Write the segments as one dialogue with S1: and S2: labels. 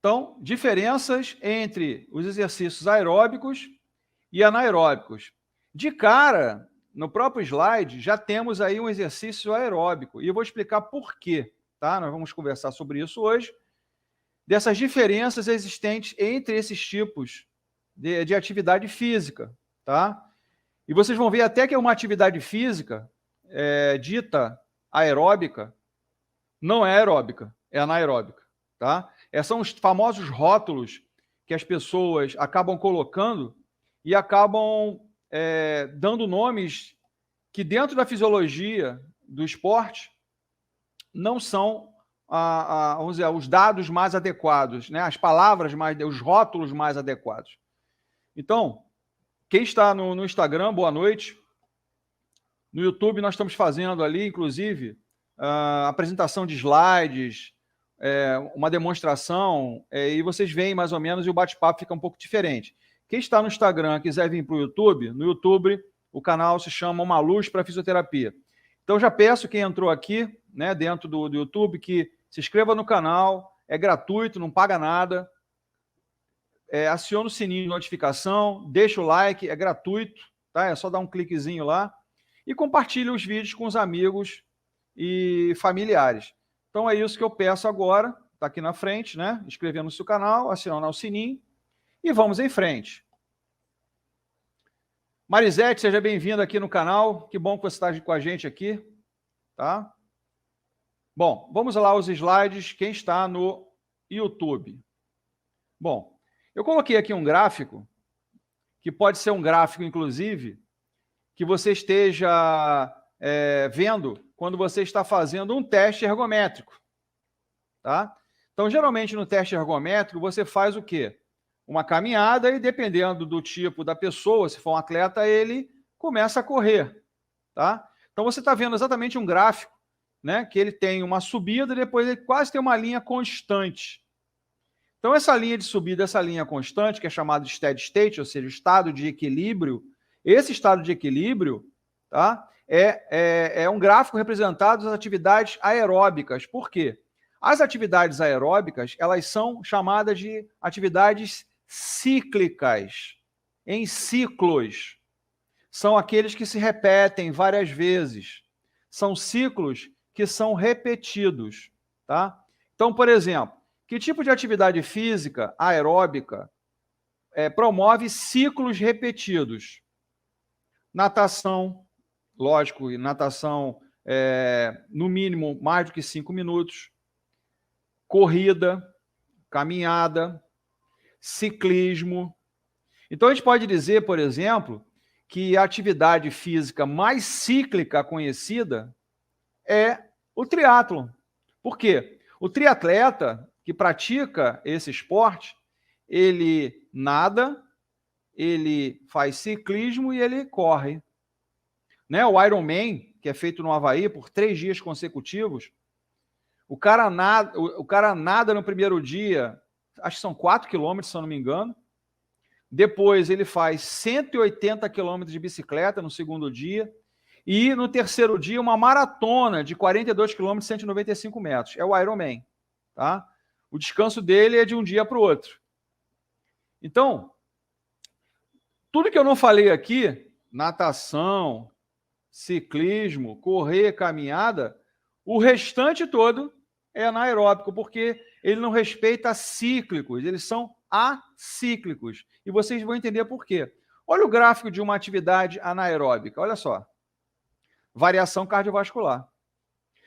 S1: Então, diferenças entre os exercícios aeróbicos e anaeróbicos. De cara, no próprio slide, já temos aí um exercício aeróbico. E eu vou explicar por quê, tá? Nós vamos conversar sobre isso hoje, dessas diferenças existentes entre esses tipos de atividade física, tá? E vocês vão ver até que uma atividade física dita aeróbica não é aeróbica, é anaeróbica, tá? Esses são os famosos rótulos que as pessoas acabam colocando e acabam dando nomes que dentro da fisiologia do esporte não são vamos dizer, os dados mais adequados, né? As palavras os rótulos mais adequados. Então, quem está no Instagram, boa noite. No YouTube nós estamos fazendo ali, inclusive, apresentação de slides, uma demonstração, e vocês veem mais ou menos e o bate-papo fica um pouco diferente. Quem está no Instagram quiser vir para o YouTube, no YouTube o canal se chama Uma Luz para a Fisioterapia. Então já peço quem entrou aqui, né, dentro do YouTube, que se inscreva no canal, é gratuito, não paga nada, aciona o sininho de notificação, deixa o like, é gratuito, tá? É só dar um cliquezinho lá e compartilhe os vídeos com os amigos e familiares. Então é isso que eu peço agora, está aqui na frente, né? Inscrever no seu canal, acionar o sininho e vamos em frente. Marisete, seja bem-vinda aqui no canal, que bom que você está com a gente aqui, tá? Bom, vamos lá aos slides, quem está no YouTube. Bom, eu coloquei aqui um gráfico, que pode ser um gráfico, inclusive, que você esteja vendo quando você está fazendo um teste ergométrico, tá? Então, geralmente, no teste ergométrico, você faz o quê? Uma caminhada e, dependendo do tipo da pessoa, se for um atleta, ele começa a correr, tá? Então, você está vendo exatamente um gráfico, né, que ele tem uma subida e depois ele quase tem uma linha constante. Então, essa linha de subida, essa linha constante, que é chamada de steady state, ou seja, o estado de equilíbrio, esse estado de equilíbrio, tá, é um gráfico representado das atividades aeróbicas. Por quê? As atividades aeróbicas, elas são chamadas de atividades cíclicas, em ciclos. São aqueles que se repetem várias vezes. São ciclos que são repetidos, tá? Então, por exemplo, que tipo de atividade física aeróbica promove ciclos repetidos? Natação, lógico, natação no mínimo mais do que 5 minutos. Corrida, caminhada, ciclismo. Então, a gente pode dizer, por exemplo, que a atividade física mais cíclica conhecida é o triatlon. Por quê? O triatleta que pratica esse esporte, ele nada, ele faz ciclismo e ele corre. Né? O Ironman, que é feito no Havaí por 3 dias consecutivos, o cara nada no primeiro dia, acho que são 4 quilômetros, se eu não me engano. Depois ele faz 180 quilômetros de bicicleta no segundo dia. E no terceiro dia, uma maratona de 42 quilômetros e 195 metros. É o Ironman. Tá? O descanso dele é de um dia para o outro. Então, tudo que eu não falei aqui, natação, ciclismo, correr, caminhada, o restante todo é anaeróbico, porque ele não respeita cíclicos, eles são acíclicos. E vocês vão entender por quê. Olha o gráfico de uma atividade anaeróbica, olha só. Variação cardiovascular.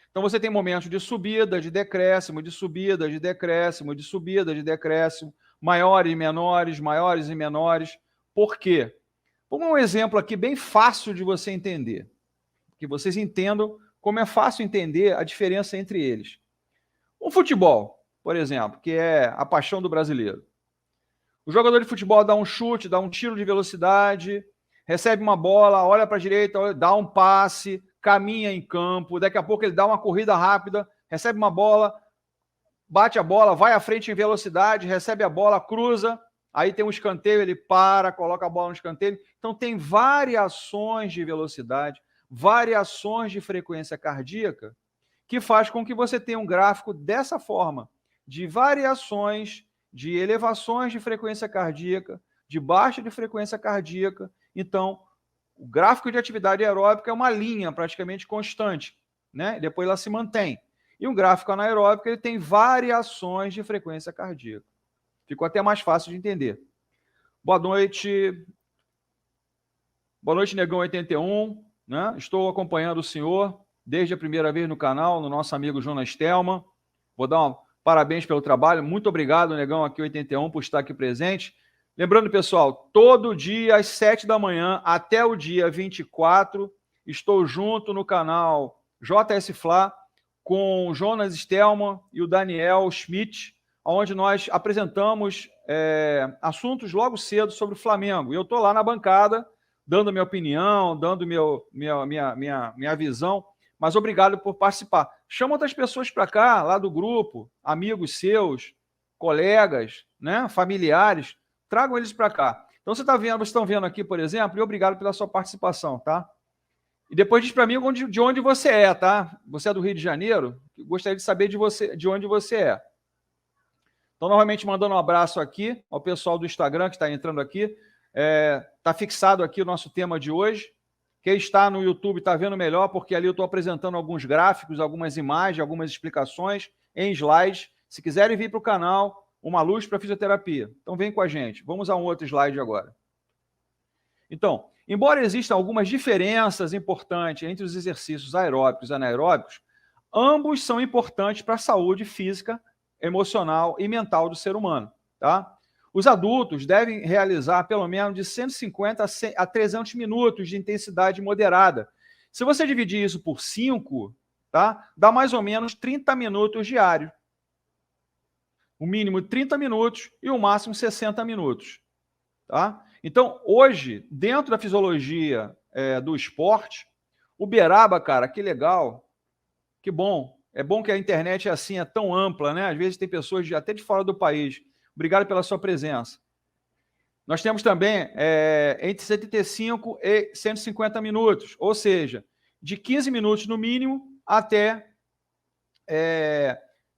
S1: Então você tem momentos de subida, de decréscimo, de subida, de decréscimo, de subida, de decréscimo, maiores e menores, maiores e menores. Por quê? Vamos um exemplo aqui bem fácil de você entender, que vocês entendam como é fácil entender a diferença entre eles. Um futebol, por exemplo, que é a paixão do brasileiro. O jogador de futebol dá um chute, dá um tiro de velocidade, recebe uma bola, olha para a direita, dá um passe, caminha em campo, daqui a pouco ele dá uma corrida rápida, recebe uma bola, bate a bola, vai à frente em velocidade, recebe a bola, cruza, aí tem um escanteio, ele para, coloca a bola no escanteio. Então tem variações de velocidade, variações de frequência cardíaca, que faz com que você tenha um gráfico dessa forma, de variações de elevações de frequência cardíaca, de baixa de frequência cardíaca. Então, o gráfico de atividade aeróbica é uma linha praticamente constante, né? Depois ela se mantém. E um gráfico anaeróbico ele tem variações de frequência cardíaca. Ficou até mais fácil de entender. Boa noite. Boa noite, Negão 81. Né? Estou acompanhando o senhor desde a primeira vez no canal, no nosso amigo Jonas Telma. Vou dar parabéns pelo trabalho. Muito obrigado, Negão aqui 81, por estar aqui presente. Lembrando, pessoal, todo dia às 7 da manhã até o dia 24, estou junto no canal JS Fla com o Jonas Stelman e o Daniel Schmidt, onde nós apresentamos assuntos logo cedo sobre o Flamengo. E eu estou lá na bancada, dando minha opinião, dando minha visão, mas obrigado por participar. Chama outras pessoas para cá, lá do grupo, amigos seus, colegas, né, familiares, tragam eles para cá. Então, vocês estão vendo aqui, por exemplo, e obrigado pela sua participação, tá? E depois diz para mim de onde você é, tá? Você é do Rio de Janeiro? Gostaria de saber de onde você é. Então, novamente, mandando um abraço aqui ao pessoal do Instagram que está entrando aqui. Está fixado aqui o nosso tema de hoje. Quem está no YouTube está vendo melhor, porque ali eu estou apresentando alguns gráficos, algumas imagens, algumas explicações em slides. Se quiserem vir para o canal, Uma Luz para Fisioterapia. Então, vem com a gente. Vamos a um outro slide agora. Então, embora existam algumas diferenças importantes entre os exercícios aeróbicos e anaeróbicos, ambos são importantes para a saúde física, emocional e mental do ser humano, tá? Os adultos devem realizar pelo menos de 150 a 300 minutos de intensidade moderada. Se você dividir isso por 5, tá? Dá mais ou menos 30 minutos diários. O mínimo 30 minutos e o máximo 60 minutos. Tá? Então, hoje, dentro da fisiologia do esporte, Uberaba, cara, que legal, que bom. É bom que a internet é assim, é tão ampla, né? Às vezes tem pessoas até de fora do país. Obrigado pela sua presença. Nós temos também entre 75 e 150 minutos, ou seja, de 15 minutos no mínimo até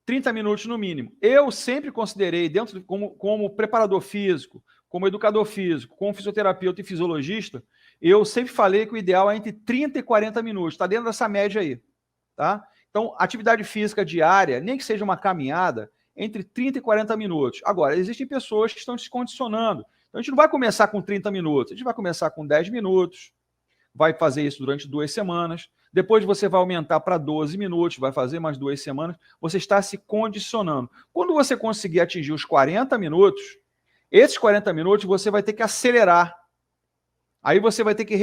S1: 30 minutos no mínimo. Eu sempre considerei, como preparador físico, como educador físico, como fisioterapeuta e fisiologista, eu sempre falei que o ideal é entre 30 e 40 minutos. Está dentro dessa média aí. Tá? Então, atividade física diária, nem que seja uma caminhada, entre 30 e 40 minutos. Agora, existem pessoas que estão se condicionando. Então, a gente não vai começar com 30 minutos, a gente vai começar com 10 minutos, vai fazer isso durante 2 semanas, depois você vai aumentar para 12 minutos, vai fazer mais 2 semanas, você está se condicionando. Quando você conseguir atingir os 40 minutos, esses 40 minutos você vai ter que acelerar. Aí você vai ter que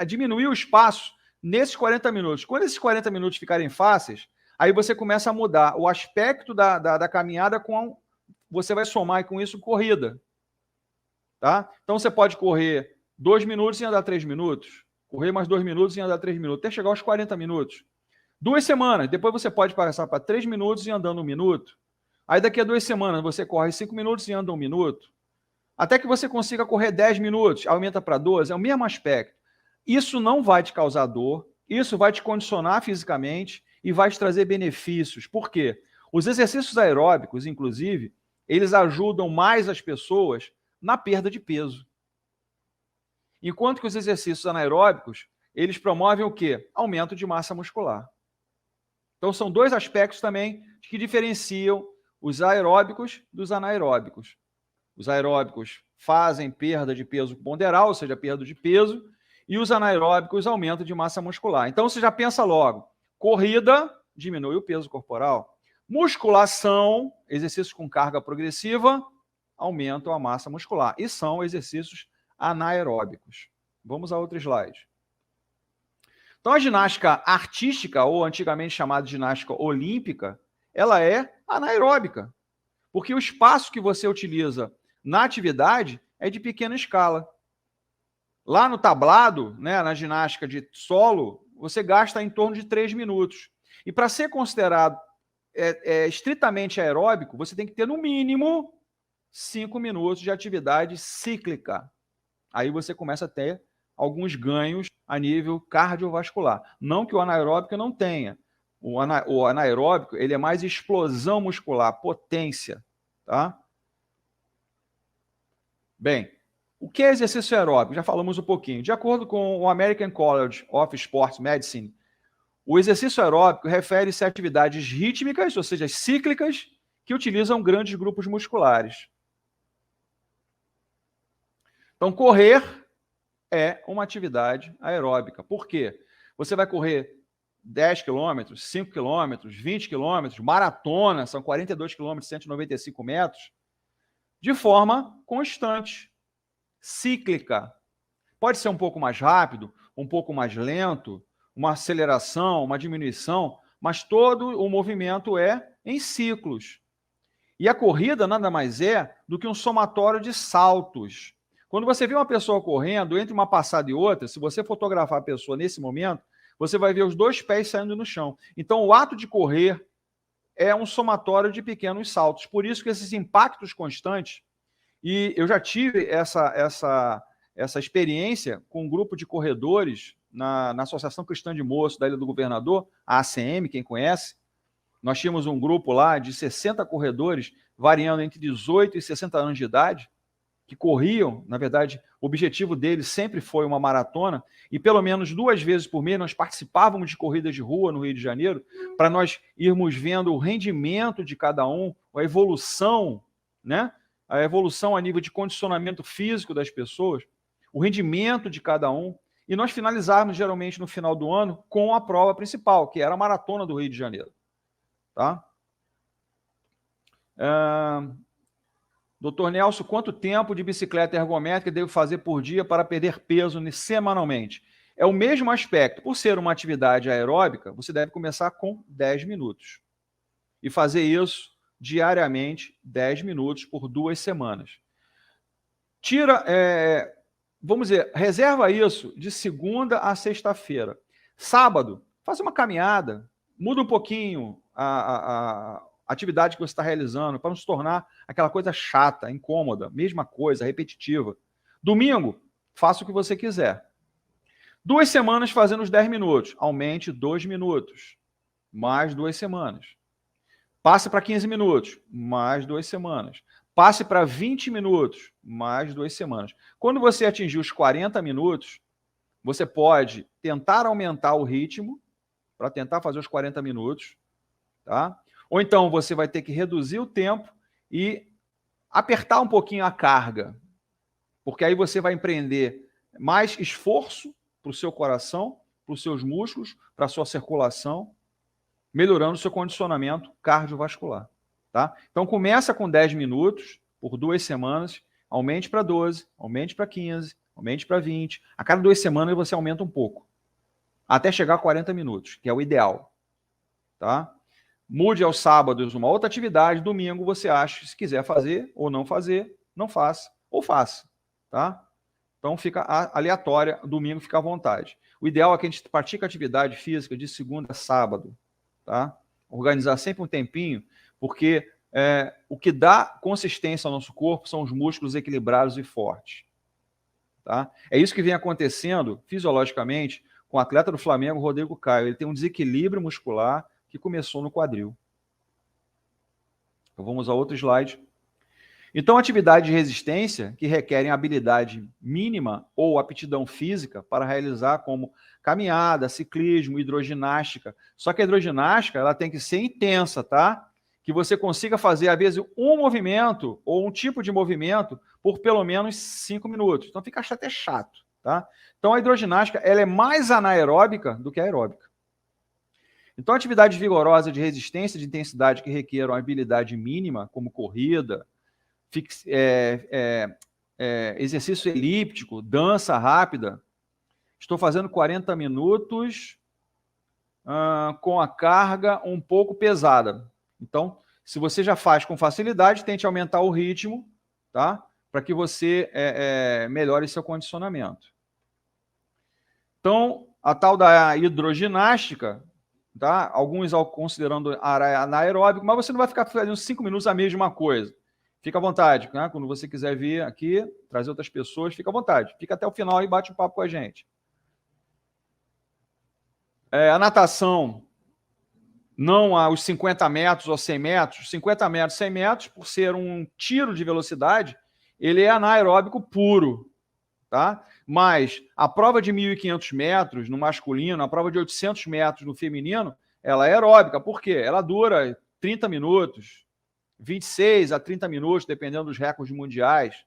S1: diminuir o espaço nesses 40 minutos. Quando esses 40 minutos ficarem fáceis, aí você começa a mudar o aspecto da caminhada você vai somar com isso corrida. Tá? Então você pode correr 2 minutos e andar 3 minutos, correr mais 2 minutos e andar 3 minutos, até chegar aos 40 minutos. 2 semanas, depois você pode passar para 3 minutos e andando 1 minuto. Aí daqui a 2 semanas você corre 5 minutos e anda 1 minuto. Até que você consiga correr 10 minutos, aumenta para 12, é o mesmo aspecto. Isso não vai te causar dor, isso vai te condicionar fisicamente e vai te trazer benefícios. Por quê? Os exercícios aeróbicos, inclusive, eles ajudam mais as pessoas na perda de peso. Enquanto que os exercícios anaeróbicos, eles promovem o quê? Aumento de massa muscular. Então, são 2 aspectos também que diferenciam os aeróbicos dos anaeróbicos. Os aeróbicos fazem perda de peso ponderal, ou seja, perda de peso, e os anaeróbicos aumento de massa muscular. Então, você já pensa logo, corrida diminui o peso corporal. Musculação, exercícios com carga progressiva, aumentam a massa muscular. E são exercícios anaeróbicos. Vamos a outro slide. Então, a ginástica artística, ou antigamente chamada de ginástica olímpica, ela é anaeróbica. Porque o espaço que você utiliza na atividade é de pequena escala. Lá no tablado, né, na ginástica de solo, você gasta em torno de 3 minutos. E para ser considerado estritamente aeróbico, você tem que ter no mínimo 5 minutos de atividade cíclica. Aí você começa a ter alguns ganhos a nível cardiovascular. Não que o anaeróbico não tenha. O anaeróbico ele é mais explosão muscular, potência. Tá? Bem, o que é exercício aeróbico? Já falamos um pouquinho. De acordo com o American College of Sports Medicine, o exercício aeróbico refere-se a atividades rítmicas, ou seja, cíclicas, que utilizam grandes grupos musculares. Então, correr é uma atividade aeróbica. Por quê? Você vai correr 10 quilômetros, 5 quilômetros, 20 quilômetros, maratona, são 42 quilômetros, 195 metros, de forma constante, cíclica. Pode ser um pouco mais rápido, um pouco mais lento, uma aceleração, uma diminuição, mas todo o movimento é em ciclos. E a corrida nada mais é do que um somatório de saltos. Quando você vê uma pessoa correndo, entre uma passada e outra, se você fotografar a pessoa nesse momento, você vai ver os dois pés saindo no chão. Então, o ato de correr é um somatório de pequenos saltos. Por isso que esses impactos constantes, e eu já tive essa experiência com um grupo de corredores na Associação Cristã de Moços da Ilha do Governador, a ACM, quem conhece. Nós tínhamos um grupo lá de 60 corredores, variando entre 18 e 60 anos de idade, que corriam. Na verdade, o objetivo deles sempre foi uma maratona, e pelo menos 2 vezes por mês nós participávamos de corridas de rua no Rio de Janeiro, para nós irmos vendo o rendimento de cada um, a evolução, né? A evolução a nível de condicionamento físico das pessoas, o rendimento de cada um, e nós finalizávamos geralmente no final do ano com a prova principal, que era a Maratona do Rio de Janeiro. Tá? Doutor Nelson, quanto tempo de bicicleta ergométrica devo fazer por dia para perder peso semanalmente? É o mesmo aspecto. Por ser uma atividade aeróbica, você deve começar com 10 minutos. E fazer isso diariamente, 10 minutos por 2 semanas. Vamos dizer, reserva isso de segunda a sexta-feira. Sábado, faz uma caminhada, muda um pouquinho a atividade que você está realizando, para não se tornar aquela coisa chata, incômoda, mesma coisa, repetitiva. Domingo, faça o que você quiser. 2 semanas fazendo os 10 minutos, aumente 2 minutos, mais 2 semanas. Passe para 15 minutos, mais 2 semanas. Passe para 20 minutos, mais 2 semanas. Quando você atingir os 40 minutos, você pode tentar aumentar o ritmo, para tentar fazer os 40 minutos, tá? Ou então você vai ter que reduzir o tempo e apertar um pouquinho a carga, porque aí você vai empreender mais esforço para o seu coração, para os seus músculos, para a sua circulação, melhorando o seu condicionamento cardiovascular. Tá? Então começa com 10 minutos por 2 semanas, aumente para 12, aumente para 15, aumente para 20. A cada 2 semanas você aumenta um pouco, até chegar a 40 minutos, que é o ideal. Tá? Mude aos sábados uma outra atividade, domingo você acha, se quiser fazer ou não fazer, não faça, ou faça. Tá? Então fica aleatória, domingo fica à vontade. O ideal é que a gente pratique atividade física de segunda a sábado. Tá? Organizar sempre um tempinho, porque o que dá consistência ao nosso corpo são os músculos equilibrados e fortes. Tá? É isso que vem acontecendo fisiologicamente com o atleta do Flamengo, Rodrigo Caio. Ele tem um desequilíbrio muscular que começou no quadril. Então, vamos a outro slide. Então, atividades de resistência que requerem habilidade mínima ou aptidão física para realizar, como caminhada, ciclismo, hidroginástica. Só que a hidroginástica ela tem que ser intensa, tá? Que você consiga fazer, às vezes, um movimento ou um tipo de movimento por pelo menos 5 minutos. Então, fica até chato, tá? Então, a hidroginástica ela é mais anaeróbica do que aeróbica. Então, atividades vigorosas de resistência de intensidade que requeram habilidade mínima, como corrida, exercício elíptico, dança rápida. Estou fazendo 40 minutos com a carga um pouco pesada. Então, se você já faz com facilidade, tente aumentar o ritmo, tá? Para que você melhore seu condicionamento. Então, a tal da hidroginástica, tá? Alguns considerando anaeróbico, mas você não vai ficar fazendo 5 minutos a mesma coisa. Fica à vontade, né? Quando você quiser vir aqui, trazer outras pessoas, fica à vontade. Fica até o final e bate um papo com a gente. A natação, não aos 50 metros ou 100 metros. 50 metros, 100 metros, por ser um tiro de velocidade, ele é anaeróbico puro, tá? Mas a prova de 1.500 metros no masculino, a prova de 800 metros no feminino, ela é aeróbica. Por quê? Ela dura 30 minutos, 26 a 30 minutos, dependendo dos recordes mundiais.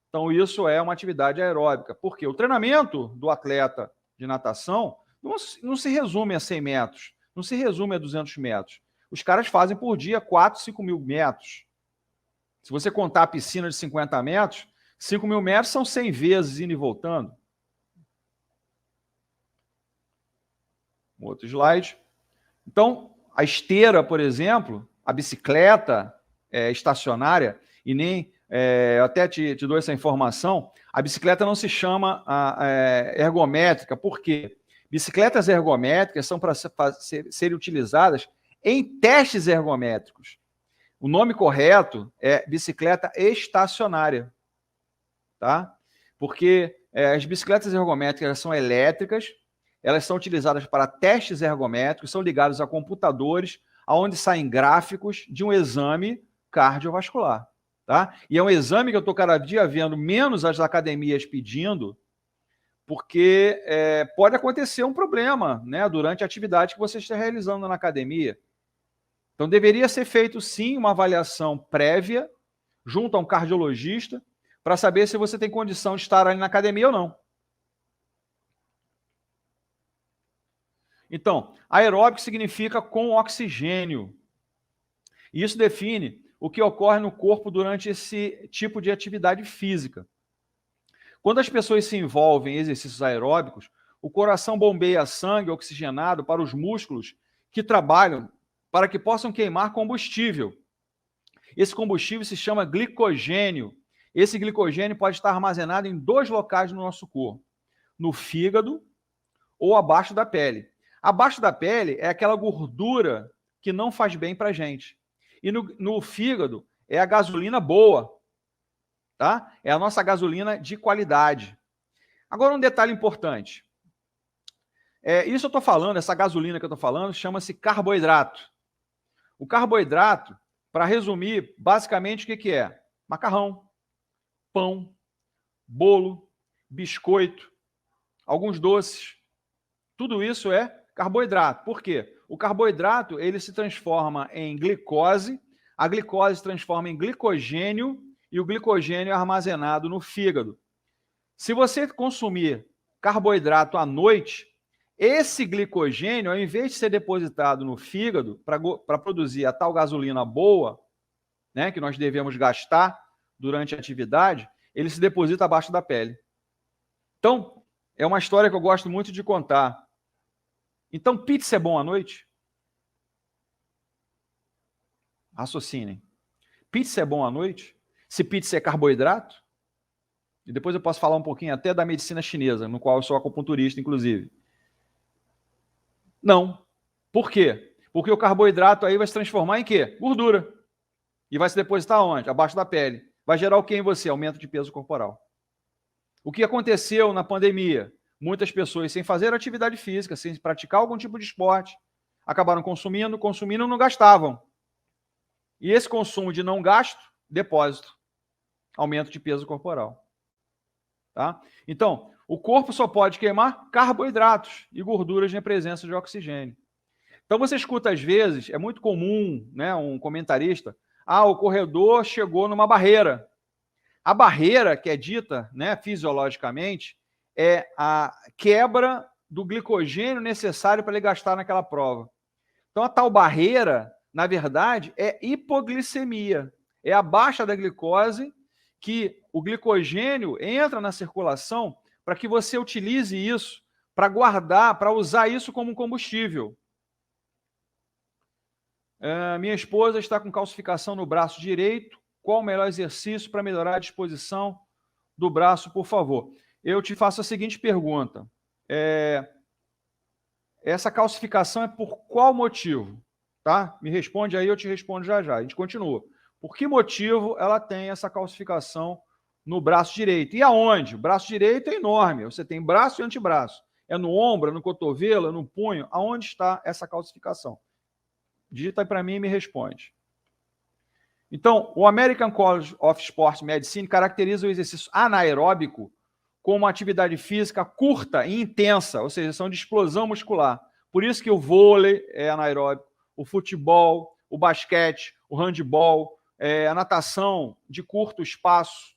S1: Então, isso é uma atividade aeróbica. Por quê? O treinamento do atleta de natação não se resume a 100 metros, não se resume a 200 metros. Os caras fazem por dia 4, 5 mil metros. Se você contar a piscina de 50 metros, 5 mil metros são 100 vezes indo e voltando. Um outro slide. Então, a esteira, por exemplo, a bicicleta estacionária, e nem, eu até te dou essa informação, a bicicleta não se chama ergométrica. Por quê? Bicicletas ergométricas são para serem utilizadas em testes ergométricos. O nome correto é bicicleta estacionária, tá? Porque as bicicletas ergométricas são elétricas, elas são utilizadas para testes ergométricos, são ligadas a computadores, onde saem gráficos de um exame cardiovascular, tá? E é um exame que eu estou cada dia vendo menos as academias pedindo, porque pode acontecer um problema, né, durante a atividade que você está realizando na academia. Então, deveria ser feito, sim, uma avaliação prévia, junto a um cardiologista, para saber se você tem condição de estar ali na academia ou não. Então, aeróbico significa com oxigênio. Isso define o que ocorre no corpo durante esse tipo de atividade física. Quando as pessoas se envolvem em exercícios aeróbicos, o coração bombeia sangue oxigenado para os músculos que trabalham para que possam queimar combustível. Esse combustível se chama glicogênio. Esse glicogênio pode estar armazenado em 2 locais no nosso corpo, no fígado ou abaixo da pele. Abaixo da pele é aquela gordura que não faz bem para a gente. E no fígado é a gasolina boa, tá? É a nossa gasolina de qualidade. Agora, um detalhe importante. Isso eu estou falando, essa gasolina que eu estou falando, chama-se carboidrato. O carboidrato, para resumir, basicamente o que é? Macarrão, pão, bolo, biscoito, alguns doces. Tudo isso é carboidrato. Por quê? O carboidrato ele se transforma em glicose, a glicose se transforma em glicogênio e o glicogênio é armazenado no fígado. Se você consumir carboidrato à noite, esse glicogênio, ao invés de ser depositado no fígado para produzir a tal gasolina boa, né, que nós devemos gastar durante a atividade, ele se deposita abaixo da pele. Então, é uma história que eu gosto muito de contar. Então, pizza é bom à noite? Raciocinem. Pizza é bom à noite? Se pizza é carboidrato? E depois eu posso falar um pouquinho até da medicina chinesa, no qual eu sou acupunturista, inclusive. Não. Por quê? Porque o carboidrato aí vai se transformar em quê? Gordura. E vai se depositar onde? Abaixo da pele. Vai gerar o que em você? Aumento de peso corporal. O que aconteceu na pandemia? Muitas pessoas sem fazer atividade física, sem praticar algum tipo de esporte, acabaram consumindo, não gastavam. E esse consumo de não gasto, depósito. Aumento de peso corporal. Tá? Então, o corpo só pode queimar carboidratos e gorduras em presença de oxigênio. Então, você escuta às vezes, é muito comum, né, um comentarista, o corredor chegou numa barreira. A barreira, que é dita, né, fisiologicamente, é a quebra do glicogênio necessário para ele gastar naquela prova. Então, a tal barreira, na verdade, é hipoglicemia. É a baixa da glicose que o glicogênio entra na circulação para que você utilize isso para guardar, para usar isso como um combustível. Minha esposa está com calcificação no braço direito. Qual o melhor exercício para melhorar a disposição do braço, por favor? Eu te faço a seguinte pergunta. Essa calcificação é por qual motivo? Tá? Me responde aí, eu te respondo já já. A gente continua. Por que motivo ela tem essa calcificação no braço direito? E aonde? O braço direito é enorme. Você tem braço e antebraço. É no ombro, é no cotovelo, é no punho? Aonde está essa calcificação? Digita aí para mim e me responde. Então, o American College of Sports Medicine caracteriza o exercício anaeróbico como uma atividade física curta e intensa, ou seja, são de explosão muscular. Por isso que o vôlei é anaeróbico, o futebol, o basquete, o handebol, a natação de curto espaço,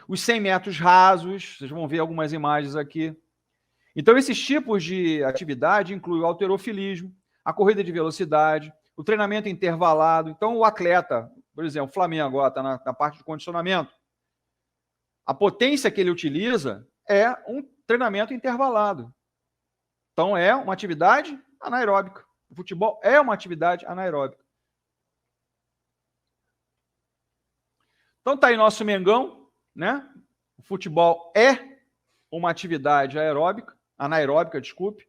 S1: os 100 metros rasos, vocês vão ver algumas imagens aqui. Então, esses tipos de atividade incluem o halterofilismo, a corrida de velocidade, o treinamento intervalado. Então, o atleta, por exemplo, o Flamengo agora está na parte de condicionamento. A potência que ele utiliza é um treinamento intervalado. Então, é uma atividade anaeróbica. O futebol é uma atividade anaeróbica. Então, está aí nosso Mengão, né? O futebol é uma atividade anaeróbica, desculpe,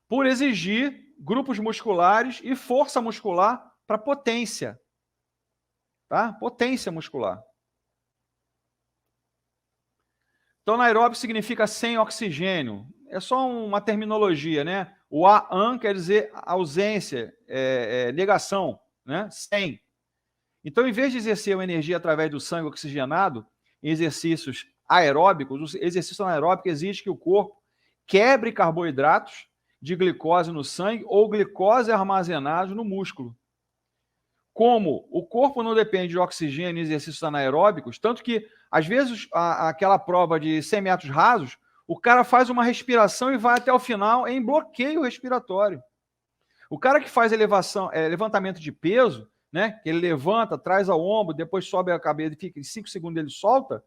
S1: por exigir grupos musculares e força muscular para potência. Tá? Potência muscular. Então, anaeróbico significa sem oxigênio. É só uma terminologia, né? O an quer dizer ausência, negação, né? Sem. Então, em vez de exercer uma energia através do sangue oxigenado, em exercícios aeróbicos, o exercício anaeróbico exige que o corpo quebre carboidratos de glicose no sangue ou glicose armazenados no músculo. Como o corpo não depende de oxigênio em exercícios anaeróbicos, tanto que, às vezes, aquela prova de 100 metros rasos, o cara faz uma respiração e vai até o final em bloqueio respiratório. O cara que faz levantamento de peso, né, que ele levanta, traz ao ombro, depois sobe a cabeça e fica em 5 segundos ele solta,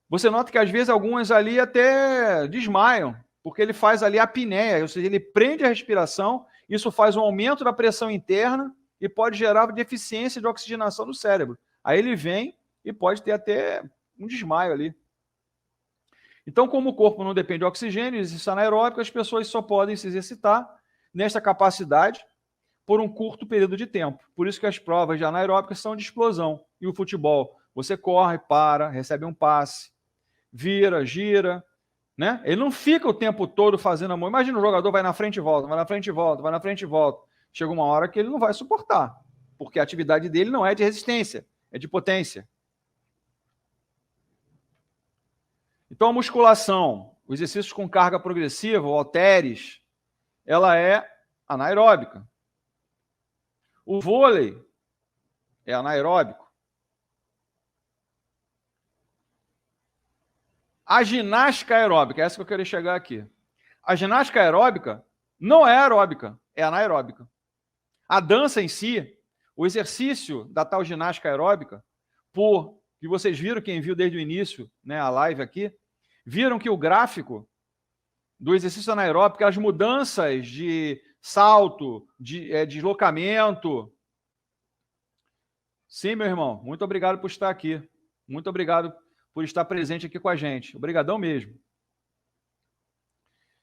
S1: você nota que, às vezes, algumas ali até desmaiam, porque ele faz ali a apneia, ou seja, ele prende a respiração, isso faz um aumento da pressão interna e pode gerar deficiência de oxigenação no cérebro. Aí ele vem e pode ter até um desmaio ali. Então, como o corpo não depende de oxigênio, exercício anaeróbico, as pessoas só podem se exercitar nesta capacidade por um curto período de tempo. Por isso que as provas de anaeróbicas são de explosão. E o futebol, você corre, para, recebe um passe, vira, gira, né? Ele não fica o tempo todo fazendo a mão. Imagina o jogador vai na frente e volta, vai na frente e volta, vai na frente e volta. Chega uma hora que ele não vai suportar, porque a atividade dele não é de resistência, é de potência. Então, a musculação, os exercícios com carga progressiva, o halteres, ela é anaeróbica. O vôlei é anaeróbico. A ginástica aeróbica, essa que eu queria chegar aqui. A ginástica aeróbica não é aeróbica, é anaeróbica. A dança em si, o exercício da tal ginástica aeróbica, que vocês viram, quem viu desde o início, né, a live aqui, viram que o gráfico do exercício anaeróbico, as mudanças de salto, de deslocamento. Sim, meu irmão, muito obrigado por estar aqui. Muito obrigado por estar presente aqui com a gente. Obrigadão mesmo.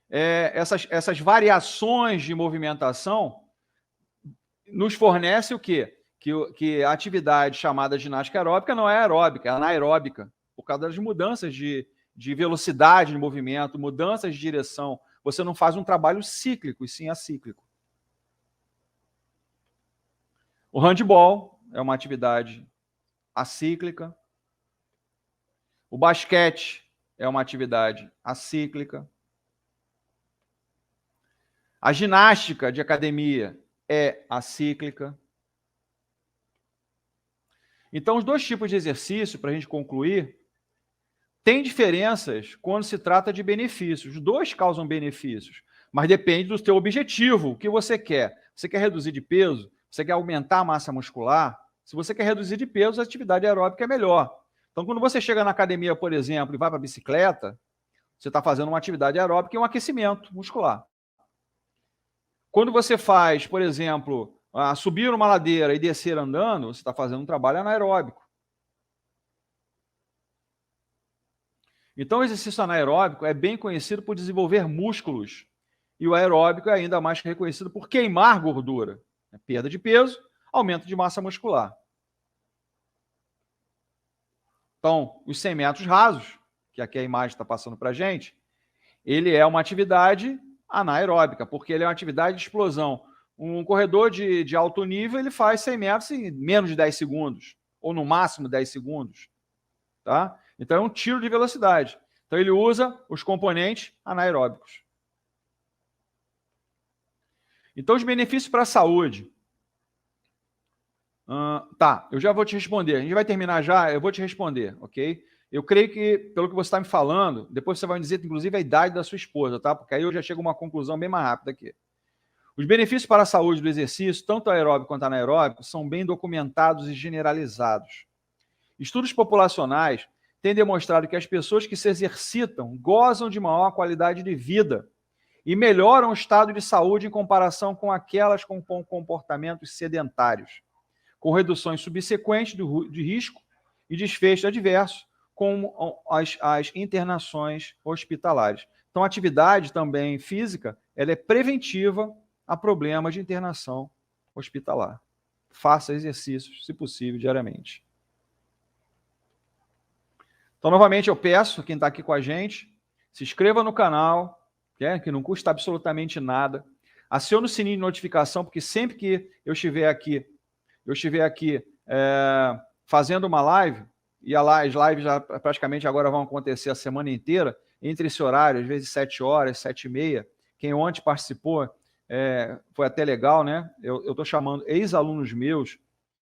S1: Essas variações de movimentação nos fornece o quê? Que a atividade chamada ginástica aeróbica não é aeróbica, é anaeróbica, por causa das mudanças de velocidade de movimento, mudanças de direção. Você não faz um trabalho cíclico, e sim acíclico. O handebol é uma atividade acíclica. O basquete é uma atividade acíclica. A ginástica de academia é acíclica. Então, os dois tipos de exercício, para a gente concluir, tem diferenças quando se trata de benefícios. Os dois causam benefícios, mas depende do seu objetivo, o que você quer. Você quer reduzir de peso? Você quer aumentar a massa muscular? Se você quer reduzir de peso, a atividade aeróbica é melhor. Então, quando você chega na academia, por exemplo, e vai para a bicicleta, você está fazendo uma atividade aeróbica e um aquecimento muscular. Quando você faz, por exemplo, subir uma ladeira e descer andando, você está fazendo um trabalho anaeróbico. Então, o exercício anaeróbico é bem conhecido por desenvolver músculos. E o aeróbico é ainda mais reconhecido por queimar gordura. Perda de peso, aumento de massa muscular. Então, os 100 metros rasos, que aqui a imagem está passando para a gente, ele é uma atividade anaeróbica, porque ele é uma atividade de explosão. Um corredor de alto nível, ele faz 100 metros em menos de 10 segundos, ou no máximo 10 segundos. Tá? Então, é um tiro de velocidade. Então, ele usa os componentes anaeróbicos. Então, os benefícios para a saúde. Tá, eu já vou te responder. A gente vai terminar já, eu vou te responder, ok? Eu creio que, pelo que você está me falando, depois você vai me dizer, inclusive, a idade da sua esposa, tá? Porque aí eu já chego a uma conclusão bem mais rápida aqui. Os benefícios para a saúde do exercício, tanto aeróbico quanto anaeróbico, são bem documentados e generalizados. Estudos populacionais têm demonstrado que as pessoas que se exercitam gozam de maior qualidade de vida e melhoram o estado de saúde em comparação com aquelas com comportamentos sedentários, com reduções subsequentes de risco e desfecho adverso, como as internações hospitalares. Então, a atividade também física, ela é preventiva a problemas de internação hospitalar. Faça exercícios, se possível, diariamente. Então, novamente, eu peço, quem está aqui com a gente, se inscreva no canal, que não custa absolutamente nada. Acione o sininho de notificação, porque sempre que eu estiver aqui fazendo uma live, e as lives já praticamente agora vão acontecer a semana inteira, entre esse horário, às vezes 7 horas, 7h30. Quem ontem participou, foi até legal, né? Eu estou chamando ex-alunos meus